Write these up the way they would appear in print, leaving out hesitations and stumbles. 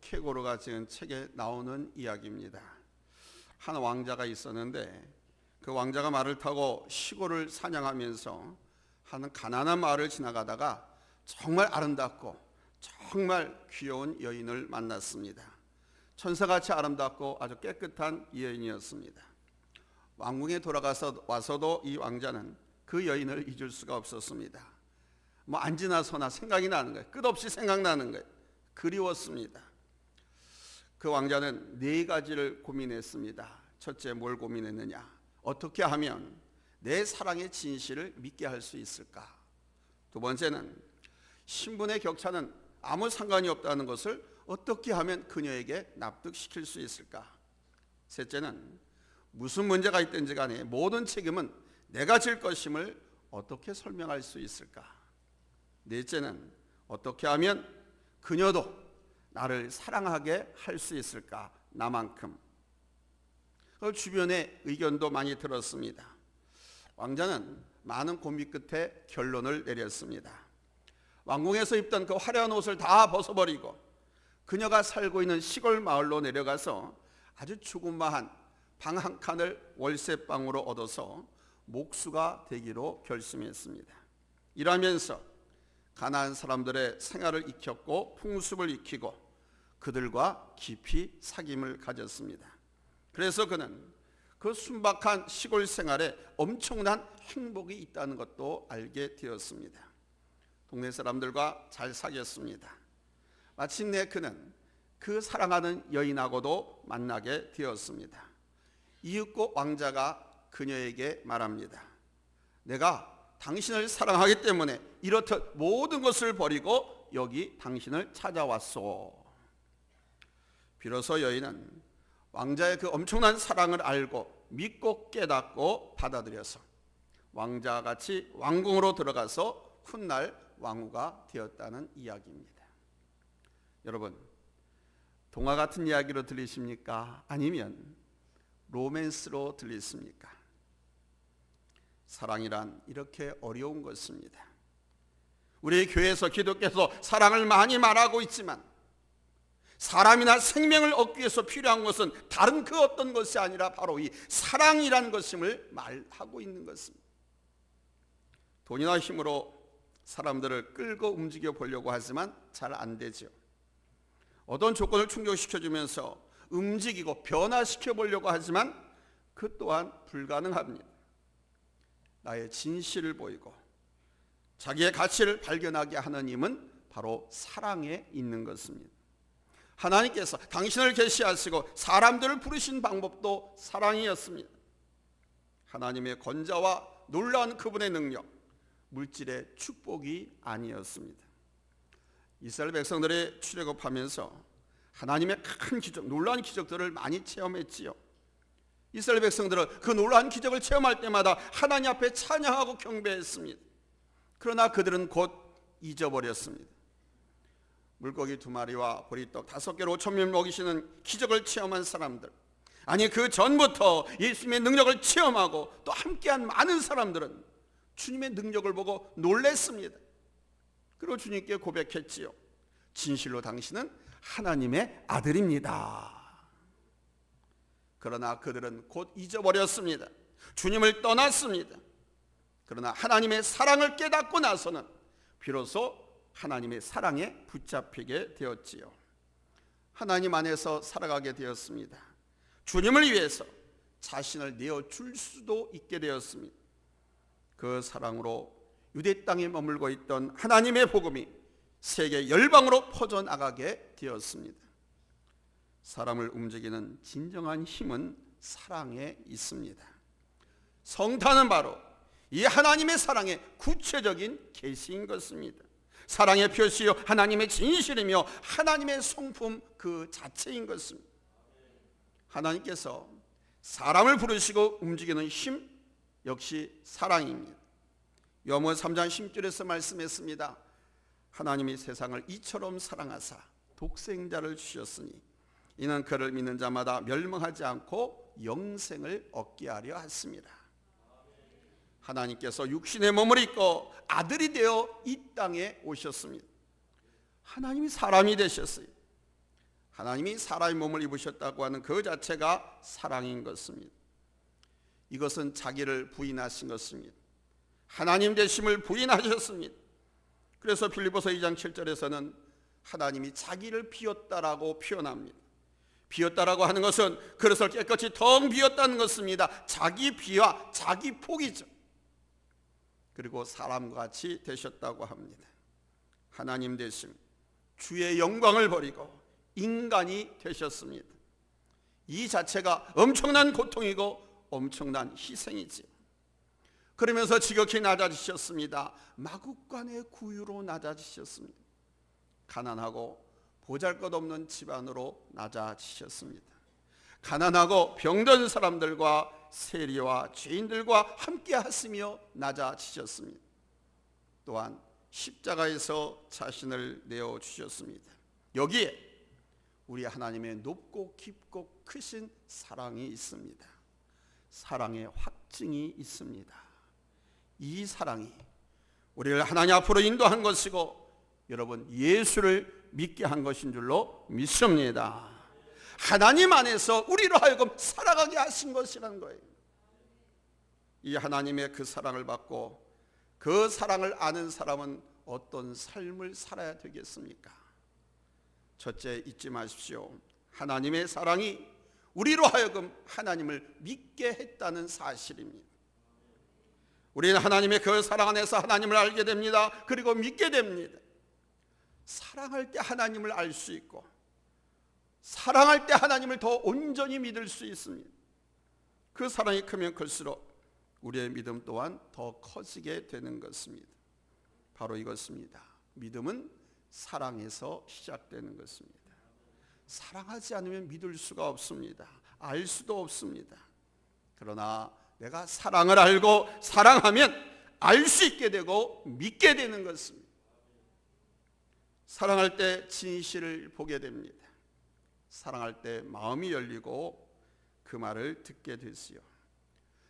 케고르가 지은 책에 나오는 이야기입니다. 한 왕자가 있었는데 그 왕자가 말을 타고 시골을 사냥하면서 한 가난한 마을을 지나가다가 정말 아름답고 정말 귀여운 여인을 만났습니다. 천사같이 아름답고 아주 깨끗한 여인이었습니다. 왕궁에 와서도 이 왕자는 그 여인을 잊을 수가 없었습니다. 안 지나서나 생각이 나는 거예요. 끝없이 생각나는 거예요. 그리웠습니다. 그 왕자는 4가지를 고민했습니다. 첫째, 뭘 고민했느냐? 어떻게 하면 내 사랑의 진실을 믿게 할 수 있을까? 두 번째는 신분의 격차는 아무 상관이 없다는 것을 어떻게 하면 그녀에게 납득시킬 수 있을까? 셋째는 무슨 문제가 있든지 간에 모든 책임은 내가 질 것임을 어떻게 설명할 수 있을까? 넷째는 어떻게 하면 그녀도 나를 사랑하게 할 수 있을까? 나만큼. 주변의 의견도 많이 들었습니다. 왕자는 많은 고민 끝에 결론을 내렸습니다. 왕궁에서 입던 그 화려한 옷을 다 벗어버리고 그녀가 살고 있는 시골 마을로 내려가서 아주 조그마한 방 한 칸을 월세방으로 얻어서 목수가 되기로 결심했습니다. 일하면서 가난한 사람들의 생활을 익혔고 풍습을 익히고 그들과 깊이 사귐을 가졌습니다. 그래서 그는 그 순박한 시골 생활에 엄청난 행복이 있다는 것도 알게 되었습니다. 동네 사람들과 잘 사귀었습니다. 마침내 그는 그 사랑하는 여인하고도 만나게 되었습니다. 이윽고 왕자가 그녀에게 말합니다. 내가 당신을 사랑하기 때문에 이렇듯 모든 것을 버리고 여기 당신을 찾아왔소. 비로소 여인은 왕자의 그 엄청난 사랑을 알고 믿고 깨닫고 받아들여서 왕자같이 왕궁으로 들어가서 훗날 왕후가 되었다는 이야기입니다. 여러분, 동화 같은 이야기로 들리십니까? 아니면 로맨스로 들리십니까? 사랑이란 이렇게 어려운 것입니다. 우리 교회에서 기독교에서 사랑을 많이 말하고 있지만 사람이나 생명을 얻기 위해서 필요한 것은 다른 그 어떤 것이 아니라 바로 이 사랑이라는 것임을 말하고 있는 것입니다. 돈이나 힘으로 사람들을 끌고 움직여 보려고 하지만 잘 안 되죠. 어떤 조건을 충족시켜주면서 움직이고 변화시켜 보려고 하지만 그 또한 불가능합니다. 나의 진실을 보이고 자기의 가치를 발견하게 하는 힘은 바로 사랑에 있는 것입니다. 하나님께서 당신을 계시하시고 사람들을 부르신 방법도 사랑이었습니다. 하나님의 권자와 놀라운 그분의 능력, 물질의 축복이 아니었습니다. 이스라엘 백성들이 출애굽하면서 하나님의 큰 기적, 놀라운 기적들을 많이 체험했지요. 이스라엘 백성들은 그 놀라운 기적을 체험할 때마다 하나님 앞에 찬양하고 경배했습니다. 그러나 그들은 곧 잊어버렸습니다. 물고기 2마리와 보리떡 5개로 5,000명 먹이시는 기적을 체험한 사람들, 아니 그 전부터 예수님의 능력을 체험하고 또 함께한 많은 사람들은 주님의 능력을 보고 놀랐습니다. 그리고 주님께 고백했지요. 진실로 당신은 하나님의 아들입니다. 그러나 그들은 곧 잊어버렸습니다. 주님을 떠났습니다. 그러나 하나님의 사랑을 깨닫고 나서는 비로소 하나님의 사랑에 붙잡히게 되었지요. 하나님 안에서 살아가게 되었습니다. 주님을 위해서 자신을 내어줄 수도 있게 되었습니다. 그 사랑으로 유대 땅에 머물고 있던 하나님의 복음이 세계 열방으로 퍼져나가게 되었습니다. 사람을 움직이는 진정한 힘은 사랑에 있습니다. 성탄은 바로 이 하나님의 사랑의 구체적인 계시인 것입니다. 사랑의 표시요 하나님의 진실이며 하나님의 성품 그 자체인 것입니다. 하나님께서 사람을 부르시고 움직이는 힘 역시 사랑입니다. 요한복음 3장 10절에서 말씀했습니다. 하나님이 세상을 이처럼 사랑하사 독생자를 주셨으니 이는 그를 믿는 자마다 멸망하지 않고 영생을 얻게 하려 하십니다. 하나님께서 육신의 몸을 입고 아들이 되어 이 땅에 오셨습니다. 하나님이 사람이 되셨어요. 하나님이 사람의 몸을 입으셨다고 하는 그 자체가 사랑인 것입니다. 이것은 자기를 부인하신 것입니다. 하나님 되심을 부인하셨습니다. 그래서 빌립보서 2장 7절에서는 하나님이 자기를 비웠다라고 표현합니다. 비웠다라고 하는 것은 그릇을 깨끗이 텅 비웠다는 것입니다. 자기 비와 자기 포기죠. 그리고 사람과 같이 되셨다고 합니다. 하나님 되심, 주의 영광을 버리고 인간이 되셨습니다. 이 자체가 엄청난 고통이고 엄청난 희생이지. 그러면서 지극히 낮아지셨습니다. 마구간의 구유로 낮아지셨습니다. 가난하고 보잘것없는 집안으로 낮아지셨습니다. 가난하고 병든 사람들과 세리와 죄인들과 함께 하시며 낮아지셨습니다. 또한 십자가에서 자신을 내어주셨습니다. 여기에 우리 하나님의 높고 깊고 크신 사랑이 있습니다. 사랑의 확증이 있습니다. 이 사랑이 우리를 하나님 앞으로 인도한 것이고 여러분 예수를 믿게 한 것인 줄로 믿습니다. 하나님 안에서 우리로 하여금 살아가게 하신 것이라는 거예요. 이 하나님의 그 사랑을 받고 그 사랑을 아는 사람은 어떤 삶을 살아야 되겠습니까? 첫째, 잊지 마십시오. 하나님의 사랑이 우리로 하여금 하나님을 믿게 했다는 사실입니다. 우리는 하나님의 그 사랑 안에서 하나님을 알게 됩니다. 그리고 믿게 됩니다. 사랑할 때 하나님을 알 수 있고 사랑할 때 하나님을 더 온전히 믿을 수 있습니다. 그 사랑이 크면 클수록 우리의 믿음 또한 더 커지게 되는 것입니다. 바로 이것입니다. 믿음은 사랑에서 시작되는 것입니다. 사랑하지 않으면 믿을 수가 없습니다. 알 수도 없습니다. 그러나 내가 사랑을 알고 사랑하면 알 수 있게 되고 믿게 되는 것입니다. 사랑할 때 진실을 보게 됩니다. 사랑할 때 마음이 열리고 그 말을 듣게 되지요.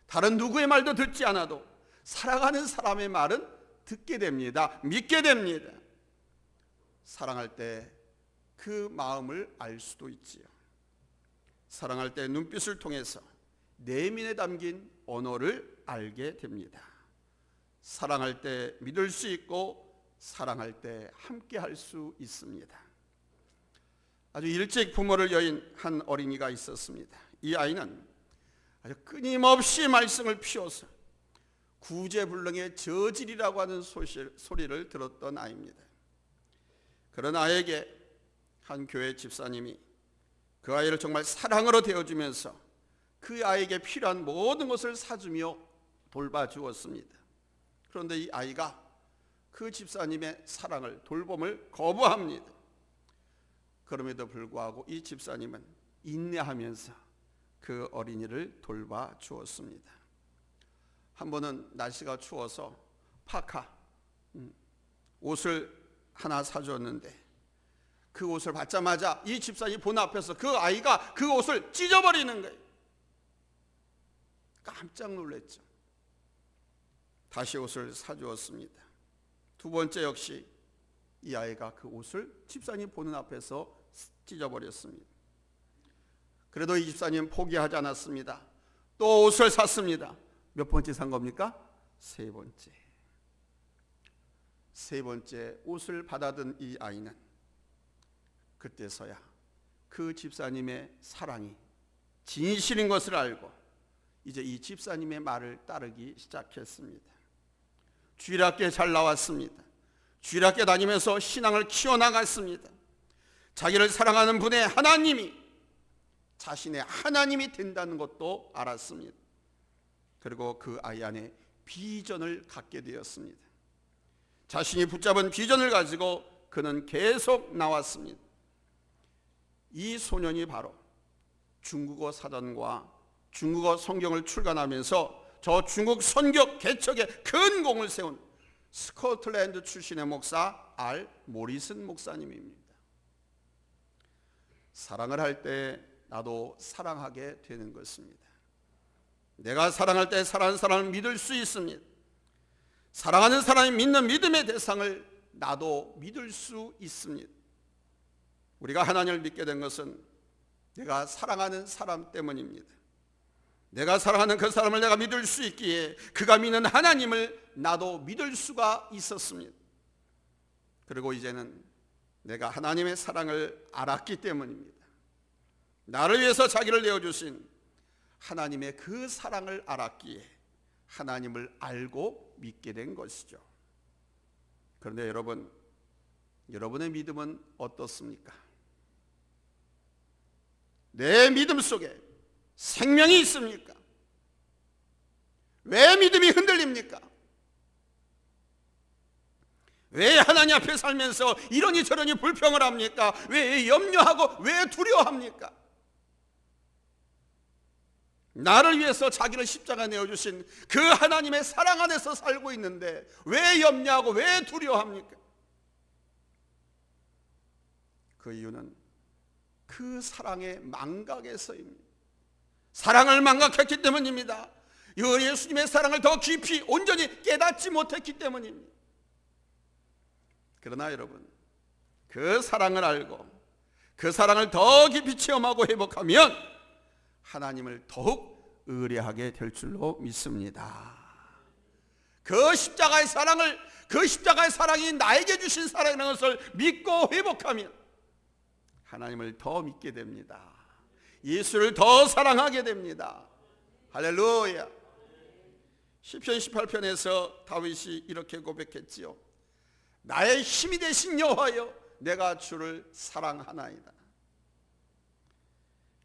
다른 누구의 말도 듣지 않아도 사랑하는 사람의 말은 듣게 됩니다. 믿게 됩니다. 사랑할 때 그 마음을 알 수도 있지요. 사랑할 때 눈빛을 통해서 내면에 담긴 언어를 알게 됩니다. 사랑할 때 믿을 수 있고 사랑할 때 함께 할 수 있습니다. 아주 일찍 부모를 여인 한 어린이가 있었습니다. 이 아이는 아주 끊임없이 말썽을 피워서 구제불능의 저질이라고 하는 소리를 들었던 아이입니다. 그런 아이에게 한 교회 집사님이 그 아이를 정말 사랑으로 대해주면서 그 아이에게 필요한 모든 것을 사주며 돌봐주었습니다. 그런데 이 아이가 그 집사님의 사랑을, 돌봄을 거부합니다. 그럼에도 불구하고 이 집사님은 인내하면서 그 어린이를 돌봐주었습니다. 한 번은 날씨가 추워서 파카 옷을 하나 사주었는데 그 옷을 받자마자 이 집사님 본 앞에서 그 아이가 그 옷을 찢어버리는 거예요. 깜짝 놀랐죠. 다시 옷을 사주었습니다. 두 번째 역시 이 아이가 그 옷을 집사님 보는 앞에서 찢어버렸습니다. 그래도 이 집사님 포기하지 않았습니다. 또 옷을 샀습니다. 몇 번째 산 겁니까? 세 번째. 세 번째 옷을 받아든 이 아이는 그때서야 그 집사님의 사랑이 진실인 것을 알고 이제 이 집사님의 말을 따르기 시작했습니다. 주일학교에 잘 나왔습니다. 주일학교 다니면서 신앙을 키워나갔습니다. 자기를 사랑하는 분의 하나님이 자신의 하나님이 된다는 것도 알았습니다. 그리고 그 아이 안에 비전을 갖게 되었습니다. 자신이 붙잡은 비전을 가지고 그는 계속 나왔습니다. 이 소년이 바로 중국어 사전과 중국어 성경을 출간하면서 저 중국 선교 개척에 큰 공을 세운 스코틀랜드 출신의 목사 알 모리슨 목사님입니다. 사랑을 할 때 나도 사랑하게 되는 것입니다. 내가 사랑할 때 사랑하는 사람을 믿을 수 있습니다. 사랑하는 사람이 믿는 믿음의 대상을 나도 믿을 수 있습니다. 우리가 하나님을 믿게 된 것은 내가 사랑하는 사람 때문입니다. 내가 사랑하는 그 사람을 내가 믿을 수 있기에 그가 믿는 하나님을 나도 믿을 수가 있었습니다. 그리고 이제는 내가 하나님의 사랑을 알았기 때문입니다. 나를 위해서 자기를 내어주신 하나님의 그 사랑을 알았기에 하나님을 알고 믿게 된 것이죠. 그런데 여러분, 여러분의 믿음은 어떻습니까? 내 믿음 속에 생명이 있습니까? 왜 믿음이 흔들립니까? 왜 하나님 앞에 살면서 이러니 저러니 불평을 합니까? 왜 염려하고 왜 두려워합니까? 나를 위해서 자기를 십자가에 내어주신 그 하나님의 사랑 안에서 살고 있는데 왜 염려하고 왜 두려워합니까? 그 이유는 그 사랑의 망각에서입니다. 사랑을 망각했기 때문입니다. 예수님의 사랑을 더 깊이 온전히 깨닫지 못했기 때문입니다. 그러나 여러분, 그 사랑을 알고 그 사랑을 더 깊이 체험하고 회복하면 하나님을 더욱 의뢰하게 될 줄로 믿습니다. 그 십자가의 사랑을, 그 십자가의 사랑이 나에게 주신 사랑이라는 것을 믿고 회복하면 하나님을 더 믿게 됩니다. 예수를 더 사랑하게 됩니다. 할렐루야. 시편 18편에서 다윗이 이렇게 고백했지요. 나의 힘이 되신 여호와여, 내가 주를 사랑하나이다.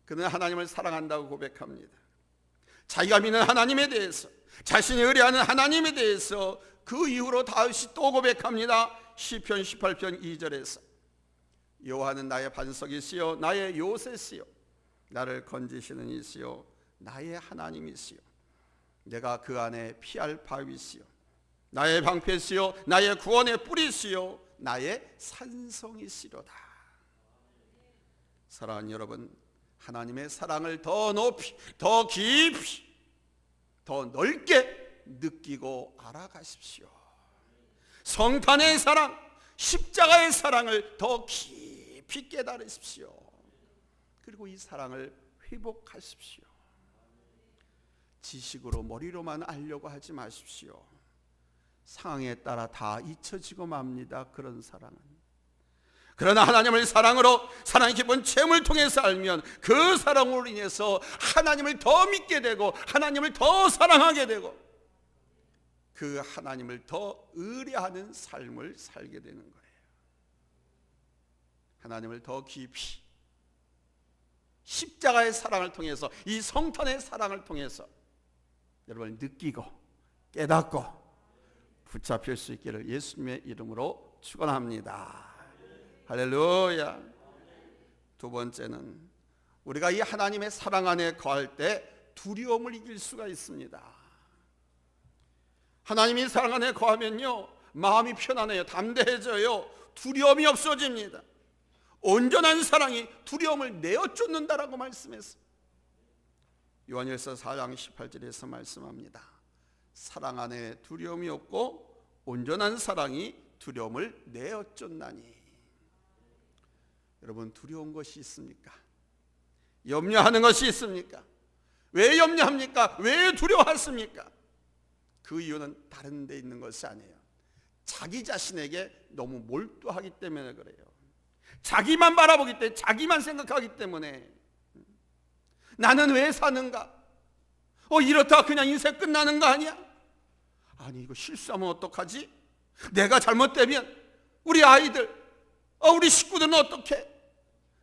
그는 하나님을 사랑한다고 고백합니다. 자기가 믿는 하나님에 대해서, 자신이 의뢰하는 하나님에 대해서 그 이후로 다윗이 또 고백합니다. 시편 18편 2절에서 여호와는 나의 반석이시요 나의 요새시요 나를 건지시는 이시요 나의 하나님이시요 내가 그 안에 피할 바위시요 나의 방패시요 나의 구원의 뿌리시요 나의 산성이시로다. 사랑하는 여러분, 하나님의 사랑을 더 높이, 더 깊이, 더 넓게 느끼고 알아가십시오. 성탄의 사랑, 십자가의 사랑을 더 깊이 깨달으십시오. 그리고 이 사랑을 회복하십시오. 지식으로 머리로만 알려고 하지 마십시오. 상황에 따라 다 잊혀지고 맙니다. 그런 사랑은. 그러나 하나님을 사랑으로, 사랑의 깊은 체험을 통해서 알면 그 사랑으로 인해서 하나님을 더 믿게 되고 하나님을 더 사랑하게 되고 그 하나님을 더 의뢰하는 삶을 살게 되는 거예요. 하나님을 더 깊이, 십자가의 사랑을 통해서, 이 성탄의 사랑을 통해서 여러분을 느끼고 깨닫고 붙잡힐 수 있기를 예수님의 이름으로 축원합니다. 할렐루야. 두 번째는 우리가 이 하나님의 사랑 안에 거할 때 두려움을 이길 수가 있습니다. 하나님이 사랑 안에 거하면요, 마음이 편안해요. 담대해져요. 두려움이 없어집니다. 온전한 사랑이 두려움을 내어쫓는다라고 말씀했어요. 요한일서 4장 18절에서 말씀합니다. 사랑 안에 두려움이 없고 온전한 사랑이 두려움을 내어쫓나니. 여러분, 두려운 것이 있습니까? 염려하는 것이 있습니까? 왜 염려합니까? 왜 두려워하십니까? 그 이유는 다른 데 있는 것이 아니에요. 자기 자신에게 너무 몰두하기 때문에 그래요. 자기만 바라보기 때문에, 자기만 생각하기 때문에. 나는 왜 사는가? 이렇다 그냥 인생 끝나는 거 아니야? 아니, 이거 실수하면 어떡하지? 내가 잘못되면 우리 아이들, 우리 식구들은 어떻게?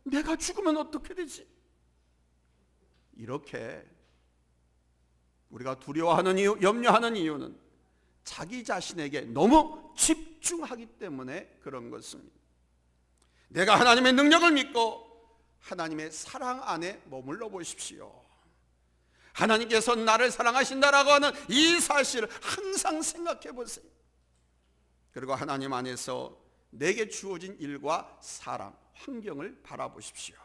내가 죽으면 어떻게 되지? 이렇게 우리가 두려워하는 이유, 염려하는 이유는 자기 자신에게 너무 집중하기 때문에 그런 것입니다. 내가 하나님의 능력을 믿고 하나님의 사랑 안에 머물러 보십시오. 하나님께서 나를 사랑하신다라고 하는 이 사실을 항상 생각해 보세요. 그리고 하나님 안에서 내게 주어진 일과 사람, 환경을 바라보십시오.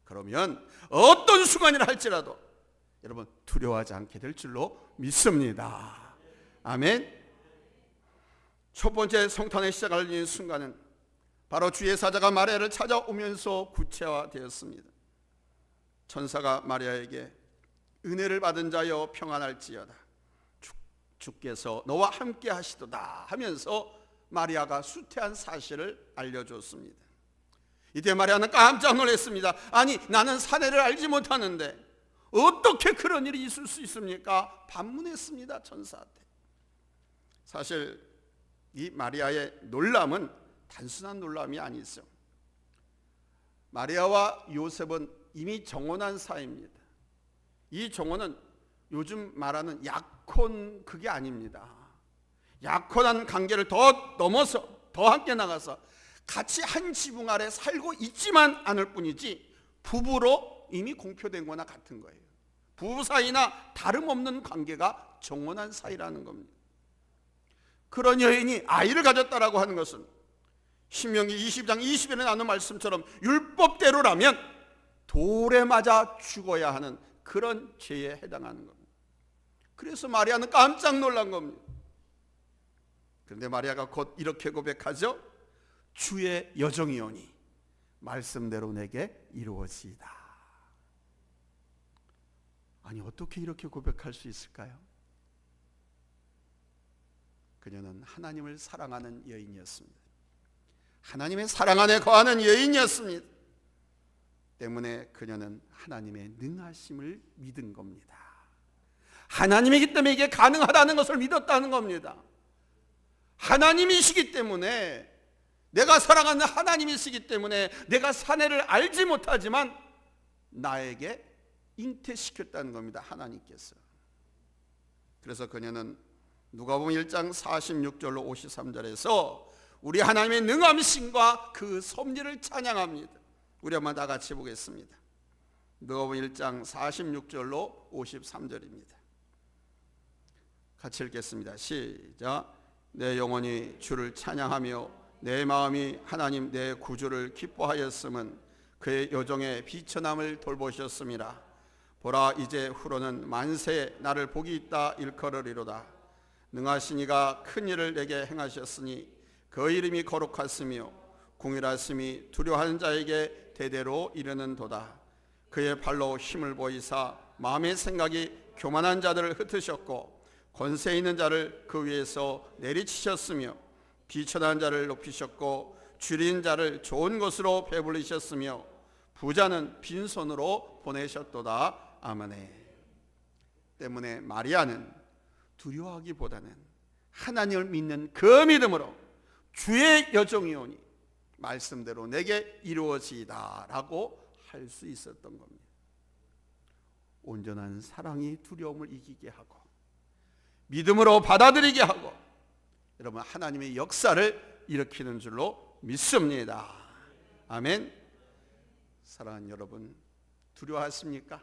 그러면 어떤 순간이라 할지라도 여러분 두려워하지 않게 될 줄로 믿습니다. 아멘. 첫 번째 성탄의 시작을 알리는 순간은 바로 주의 사자가 마리아를 찾아오면서 구체화되었습니다. 천사가 마리아에게 은혜를 받은 자여 평안할지어다, 주께서 너와 함께 하시도다 하면서 마리아가 수태한 사실을 알려줬습니다. 이때 마리아는 깜짝 놀랐습니다. 아니, 나는 사내를 알지 못하는데 어떻게 그런 일이 있을 수 있습니까? 반문했습니다, 천사한테. 사실 이 마리아의 놀람은 단순한 놀람이 아니죠. 마리아와 요셉은 이미 정혼한 사이입니다. 이 정혼은 요즘 말하는 약혼, 그게 아닙니다. 약혼한 관계를 더 넘어서 더 함께 나가서 같이 한 지붕 아래 살고 있지만 않을 뿐이지 부부로 이미 공표된 거나 같은 거예요. 부부 사이나 다름없는 관계가 정혼한 사이라는 겁니다. 그런 여인이 아이를 가졌다라고 하는 것은 신명기 20장 20절에 나오는 말씀처럼 율법대로라면 돌에 맞아 죽어야 하는 그런 죄에 해당하는 겁니다. 그래서 마리아는 깜짝 놀란 겁니다. 그런데 마리아가 곧 이렇게 고백하죠. 주의 여정이오니 말씀대로 내게 이루어지이다. 아니, 어떻게 이렇게 고백할 수 있을까요? 그녀는 하나님을 사랑하는 여인이었습니다. 하나님의 사랑 안에 거하는 여인이었습니다. 때문에 그녀는 하나님의 능하심을 믿은 겁니다. 하나님이기 때문에 이게 가능하다는 것을 믿었다는 겁니다. 하나님이시기 때문에, 내가 사랑하는 하나님이시기 때문에 내가 사내를 알지 못하지만 나에게 잉태시켰다는 겁니다, 하나님께서. 그래서 그녀는 누가복음 1장 46절로 53절에서 우리 하나님의 능함심과 그 섭리를 찬양합니다. 우리 한번 다 같이 보겠습니다. 누가복음 1장 46절로 53절입니다. 같이 읽겠습니다. 시작. 내 영혼이 주를 찬양하며 내 마음이 하나님 내 구주를 기뻐하였음은 그의 여정에 비천함을 돌보셨음이라. 보라, 이제 후로는 만세에 나를 복이 있다 일컬으리로다. 능하신 이가 큰 일을 내게 행하셨으니 그 이름이 거룩하시며 궁일하심이 두려워하는 자에게 대대로 이르는도다. 그의 팔로 힘을 보이사 마음의 생각이 교만한 자들을 흩으셨고 권세 있는 자를 그 위에서 내리치셨으며 비천한 자를 높이셨고 줄인 자를 좋은 것으로 배불리셨으며 부자는 빈손으로 보내셨도다. 아멘. 때문에 마리아는 두려워하기보다는 하나님을 믿는 그 믿음으로 주의 여정이오니 말씀대로 내게 이루어지이다 라고 할 수 있었던 겁니다. 온전한 사랑이 두려움을 이기게 하고 믿음으로 받아들이게 하고 여러분 하나님의 역사를 일으키는 줄로 믿습니다. 아멘. 사랑하는 여러분, 두려워하십니까?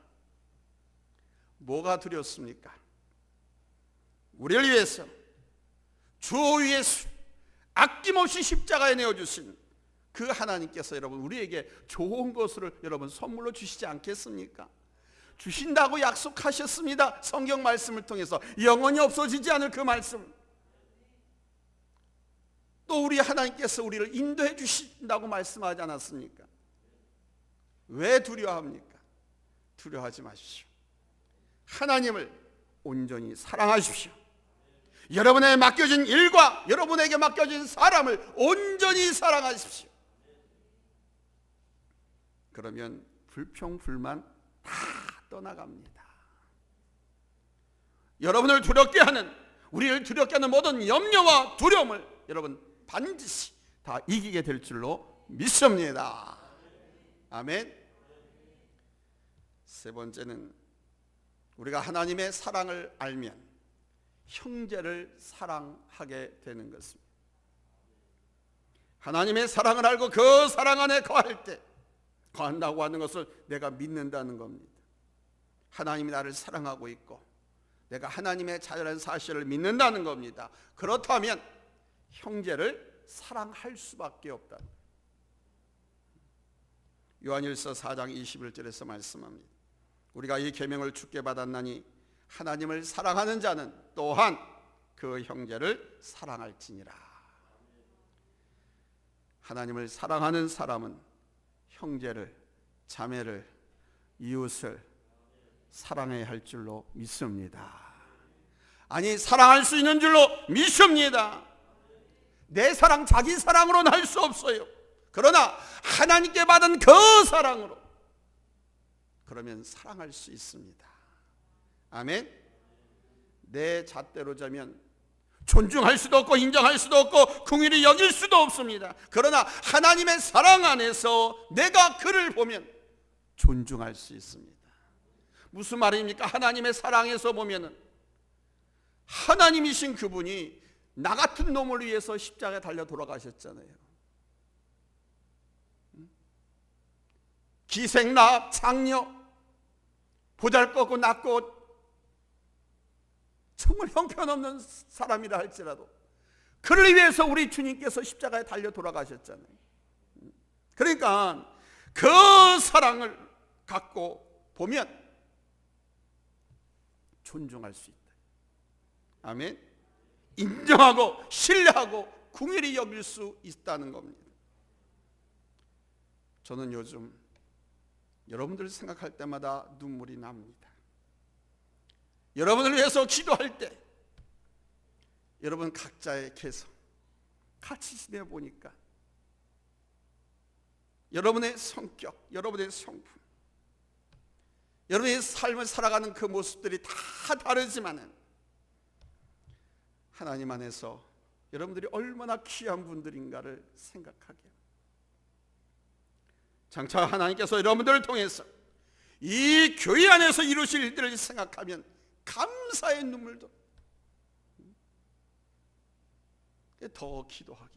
뭐가 두렵습니까? 우리를 위해서 주 예수 아낌없이 십자가에 내어주신 그 하나님께서 여러분 우리에게 좋은 것을 여러분 선물로 주시지 않겠습니까? 주신다고 약속하셨습니다. 성경 말씀을 통해서 영원히 없어지지 않을 그 말씀. 또 우리 하나님께서 우리를 인도해 주신다고 말씀하지 않았습니까? 왜 두려워합니까? 두려워하지 마십시오. 하나님을 온전히 사랑하십시오. 여러분에게 맡겨진 일과 여러분에게 맡겨진 사람을 온전히 사랑하십시오. 그러면 불평, 불만 다 떠나갑니다. 여러분을 두렵게 하는, 우리를 두렵게 하는 모든 염려와 두려움을 여러분 반드시 다 이기게 될 줄로 믿습니다. 아멘. 세 번째는 우리가 하나님의 사랑을 알면 형제를 사랑하게 되는 것입니다. 하나님의 사랑을 알고 그 사랑 안에 거할 때, 거한다고 하는 것을 내가 믿는다는 겁니다. 하나님이 나를 사랑하고 있고 내가 하나님의 자녀라는 사실을 믿는다는 겁니다. 그렇다면 형제를 사랑할 수밖에 없다. 요한일서 4장 21절에서 말씀합니다. 우리가 이 계명을 주께 받았나니 하나님을 사랑하는 자는 또한 그 형제를 사랑할지니라. 하나님을 사랑하는 사람은 형제를, 자매를, 이웃을 사랑해야 할 줄로 믿습니다. 아니, 사랑할 수 있는 줄로 믿습니다. 내 사랑 자기 사랑으로는 할 수 없어요. 그러나 하나님께 받은 그 사랑으로 그러면 사랑할 수 있습니다. 아멘. 내 잣대로 자면 존중할 수도 없고 인정할 수도 없고 긍휼히 여길 수도 없습니다. 그러나 하나님의 사랑 안에서 내가 그를 보면 존중할 수 있습니다. 무슨 말입니까? 하나님의 사랑에서 보면은 하나님이신 그분이 나 같은 놈을 위해서 십자가에 달려 돌아가셨잖아요. 기생나 장녀, 보잘것없고 낮고 정말 형편없는 사람이라 할지라도 그를 위해서 우리 주님께서 십자가에 달려 돌아가셨잖아요. 그러니까 그 사랑을 갖고 보면 존중할 수 있다. 아멘. 인정하고 신뢰하고 긍휼히 여길 수 있다는 겁니다. 저는 요즘 여러분들 생각할 때마다 눈물이 납니다. 여러분을 위해서 기도할 때 여러분 각자의 개성 같이 지내보니까 여러분의 성격, 여러분의 성품, 여러분의 삶을 살아가는 그 모습들이 다 다르지만은 하나님 안에서 여러분들이 얼마나 귀한 분들인가를 생각하게, 장차 하나님께서 여러분들을 통해서 이 교회 안에서 이루실 일들을 생각하면 감사의 눈물도 더 기도하게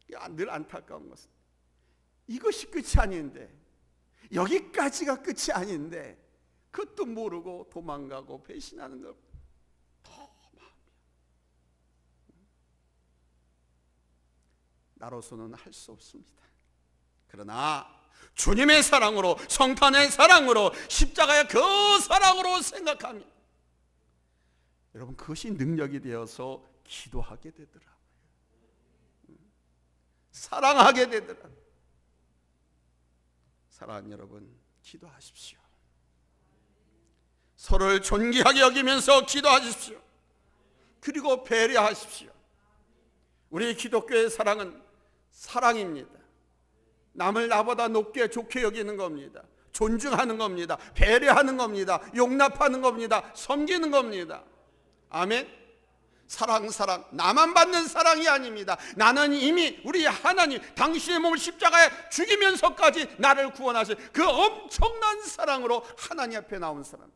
돼요. 늘 안타까운 것은 이것이 끝이 아닌데, 여기까지가 끝이 아닌데 그것도 모르고 도망가고 배신하는 것 더 마음이야. 나로서는 할 수 없습니다. 그러나 주님의 사랑으로, 성탄의 사랑으로, 십자가의 그 사랑으로 생각하면 여러분 그것이 능력이 되어서 기도하게 되더라고요. 사랑하게 되더라고요. 사랑하는 여러분, 기도하십시오. 서로를 존귀하게 여기면서 기도하십시오. 그리고 배려하십시오. 우리 기독교의 사랑은 사랑입니다. 남을 나보다 높게 좋게 여기는 겁니다. 존중하는 겁니다. 배려하는 겁니다. 용납하는 겁니다. 섬기는 겁니다. 아멘. 사랑, 나만 받는 사랑이 아닙니다. 나는 이미 우리 하나님, 당신의 몸을 십자가에 죽이면서까지 나를 구원하신 그 엄청난 사랑으로 하나님 앞에 나온 사람.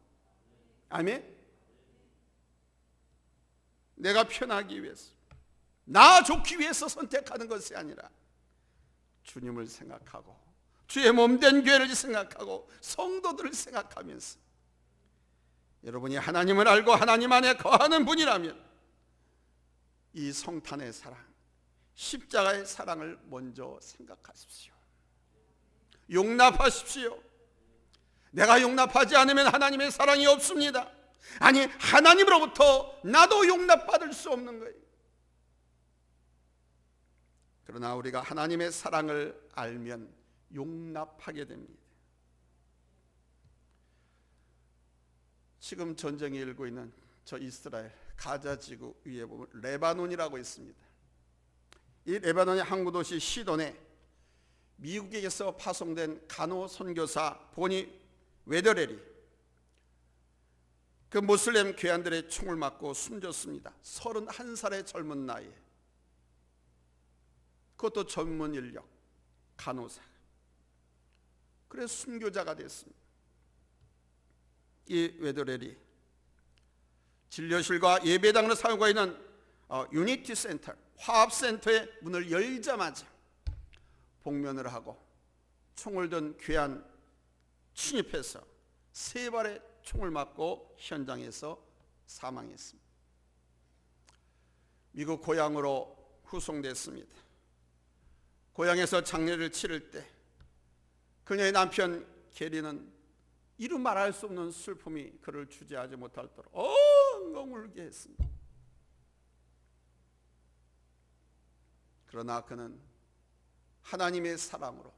아멘. 내가 편하기 위해서, 나 좋기 위해서 선택하는 것이 아니라 주님을 생각하고 주의 몸된 교회를 생각하고 성도들을 생각하면서 여러분이 하나님을 알고 하나님 안에 거하는 분이라면 이 성탄의 사랑, 십자가의 사랑을 먼저 생각하십시오. 용납하십시오. 내가 용납하지 않으면 하나님의 사랑이 없습니다. 아니, 하나님으로부터 나도 용납받을 수 없는 거예요. 그러나 우리가 하나님의 사랑을 알면 용납하게 됩니다. 지금 전쟁이 일고 있는 저 이스라엘 가자 지구 위에 보면 레바논이라고 있습니다. 이 레바논의 항구 도시 시돈에 미국에서 파송된 간호 선교사 보니 웨더렐이 그 모슬렘 괴한들의 총을 맞고 숨졌습니다. 31살의 젊은 나이에. 그것도 전문 인력, 간호사. 그래서 순교자가 됐습니다. 이 웨더렐이 진료실과 예배당을 사용하고 있는 유니티 센터, 화합센터의 문을 열자마자 복면을 하고 총을 든 괴한 침입해서 3발의 총을 맞고 현장에서 사망했습니다. 미국 고향으로 후송됐습니다. 고향에서 장례를 치를 때 그녀의 남편 게리는 이루 말할 수 없는 슬픔이 그를 주재하지 못하도록 엉엉 울게 했습니다. 그러나 그는 하나님의 사랑으로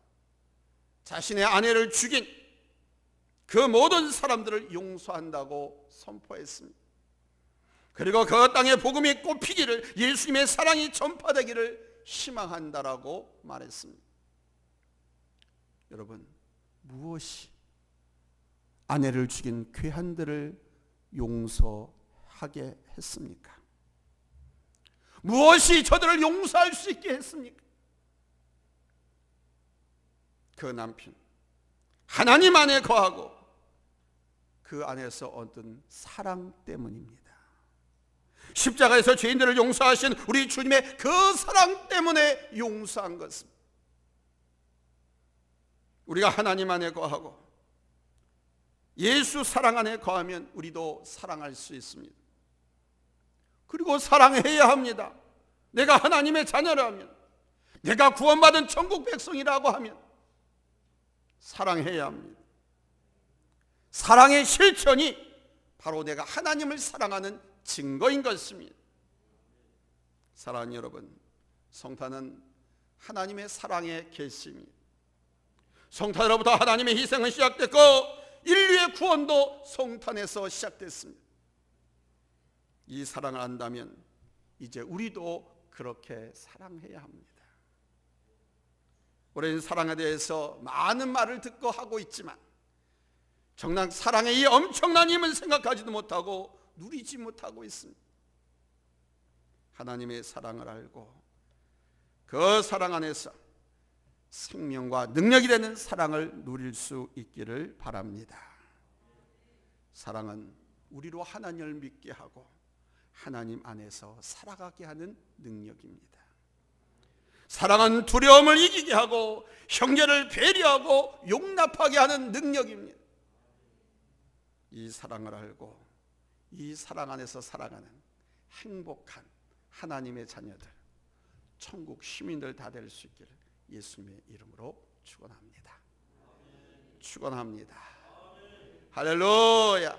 자신의 아내를 죽인 그 모든 사람들을 용서한다고 선포했습니다. 그리고 그 땅에 복음이 꽃피기를, 예수님의 사랑이 전파되기를 희망한다라고 말했습니다. 여러분, 무엇이 아내를 죽인 괴한들을 용서하게 했습니까? 무엇이 저들을 용서할 수 있게 했습니까? 그 남편, 하나님 안에 거하고 그 안에서 얻은 사랑 때문입니다. 십자가에서 죄인들을 용서하신 우리 주님의 그 사랑 때문에 용서한 것입니다. 우리가 하나님 안에 거하고 예수 사랑 안에 거하면 우리도 사랑할 수 있습니다. 그리고 사랑해야 합니다. 내가 하나님의 자녀라면, 내가 구원받은 천국 백성이라고 하면 사랑해야 합니다. 사랑의 실천이 바로 내가 하나님을 사랑하는 증거인 것입니다. 사랑하는 여러분, 성탄은 하나님의 사랑의 계시입니다. 성탄으로부터 하나님의 희생은 시작됐고 인류의 구원도 성탄에서 시작됐습니다. 이 사랑을 안다면 이제 우리도 그렇게 사랑해야 합니다. 우리는 사랑에 대해서 많은 말을 듣고 하고 있지만 정작 사랑의 이 엄청난 힘을 생각하지도 못하고 누리지 못하고 있습니다. 하나님의 사랑을 알고 그 사랑 안에서 생명과 능력이 되는 사랑을 누릴 수 있기를 바랍니다. 사랑은 우리로 하나님을 믿게 하고 하나님 안에서 살아가게 하는 능력입니다. 사랑은 두려움을 이기게 하고 형제를 배려하고 용납하게 하는 능력입니다. 이 사랑을 알고 이 사랑 안에서 살아가는 행복한 하나님의 자녀들, 천국 시민들 다 될 수 있기를 예수님의 이름으로 축원합니다. 축원합니다. 할렐루야.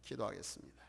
기도하겠습니다.